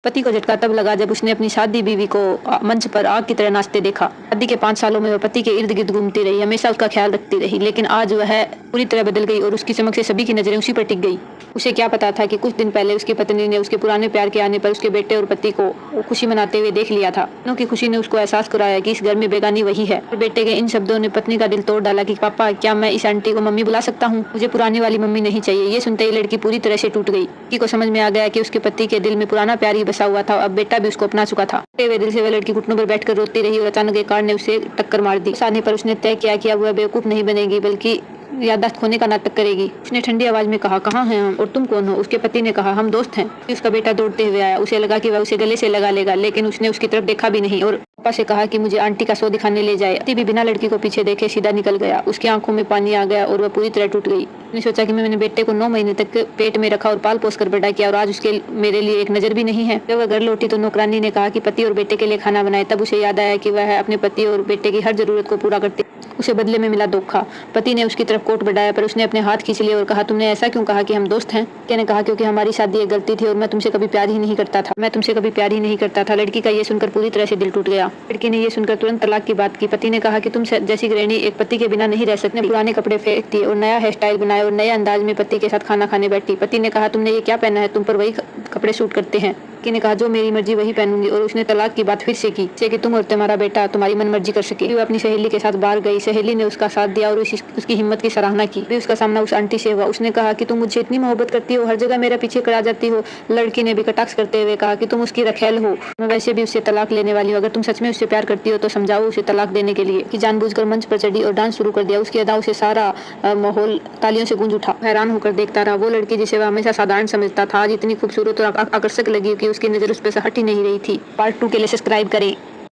पति को झटका तब लगा जब उसने अपनी शादी बीवी को मंच पर आग की तरह नाचते देखा। शादी के 5 सालों में वह पति के इर्द गिर्द घूमती रही, हमेशा उसका ख्याल रखती रही, लेकिन आज वह पूरी तरह बदल गई और उसकी चमक से सभी की नजरें उसी पर टिक गई। उसे क्या पता था कि कुछ दिन पहले उसकी पत्नी ने उसके पुराने प्यार के आने पर उसके बेटे और पति को खुशी मनाते हुए देख लिया था। दोनों की खुशी ने उसको एहसास कराया कि इस घर में बेगानी वही है। और बेटे के इन शब्दों ने पत्नी का दिल तोड़ डाला कि पापा, क्या मैं इस आंटी को मम्मी बुला सकता हूँ? मुझे पुरानी वाली मम्मी नहीं चाहिए। ये सुनते ही लड़की पूरी तरह से टूट गई। लड़की को समझ में आ गया कि उसके पति के दिल में पुराना प्यार ही बसा हुआ था। अब बेटा भी उसको अपना चुका था। टूटे हुए दिल से वह लड़की घुटनों पर बैठकर रोती रही और अचानक एक कार ने उसे टक्कर मार दी। आने पर उसने तय किया कि अब वह बेवकूफ नहीं बनेगी बल्कि याददाश्त खोने का नाटक करेगी। उसने ठंडी आवाज में कहा, कहाँ हैं हम और तुम कौन हो? उसके पति ने कहा, हम दोस्त हैं। उसका बेटा दौड़ते हुए आया। उसे लगा कि वह उसे गले से लगा लेगा, लेकिन उसने उसकी तरफ देखा भी नहीं और पापा से कहा कि मुझे आंटी का शो दिखाने ले जाए। पति भी बिना लड़की को पीछे देखे सीधा निकल गया। उसकी आंखों में पानी आ गया और वह पूरी तरह टूट गई। उसने सोचा कि मैंने बेटे को 9 महीने तक पेट में रखा और पाल पोस कर बड़ा किया और आज उसके मेरे लिए एक नजर भी नहीं है। जब वह घर लौटी तो नौकरानी ने कहा कि पति और बेटे के लिए खाना बनाए। तब उसे याद आया कि वह अपने पति और बेटे की हर जरूरत को पूरा करती। उसे बदले में मिला धोखा। पति ने उसकी तरफ कोट बढ़ाया पर उसने अपने हाथ खींच लिए और कहा, तुमने ऐसा क्यों कहा कि हम दोस्त हैं? लड़के ने कहा, क्योंकि हमारी शादी एक गलती थी और मैं तुमसे कभी प्यार ही नहीं करता था। लड़की का ये सुनकर पूरी तरह से दिल टूट गया। लड़की ने ये सुनकर तुरंत तलाक की बात की। पति ने कहा कि तुम जैसी गृहिणी एक पति के बिना नहीं रह सकती। पुराने कपड़े फेंक दिए और नया हेयर स्टाइल बनाया और नए अंदाज में पति के साथ खाना खाने बैठी। पति ने कहा, तुमने ये क्या पहना है? तुम पर वही कपड़े सूट करते हैं। लड़की ने कहा, जो मेरी मर्जी वही पहनूंगी। और उसने तलाक की बात फिर से की, कि तुम और तुम्हारा बेटा तुम्हारी मन मर्जी कर सके। वो अपनी सहेली के साथ बाहर गई। सहेली ने उसका साथ दिया और उसकी हिम्मत की सराहना की। भी उसका सामना उस आंटी से हुआ। उसने कहा कि तुम मुझे इतनी मोहब्बत करती हो, हर जगह मेरे पीछे खड़ा जाती हो। लड़की ने भी कटाक्ष करते हुए कहा कि तुम उसकी रखेल हो, मैं वैसे भी उससे तलाक लेने वाली हूँ। अगर तुम सच में उससे प्यार करती हो तो समझाओ उसे तलाक देने के लिए। कि जानबूझकर मंच पर चढ़ी और डांस शुरू कर दिया। उसकी अदाओं से सारा माहौल तालियों से गूंज उठा। हैरान होकर देखता रहा। वो लड़की जिसे वह हमेशा साधारण समझता था आज इतनी खूबसूरत और आकर्षक लगी कि उसकी नजर उस पर से हट ही नहीं रही थी। पार्ट 2 के लिए सब्सक्राइब करें।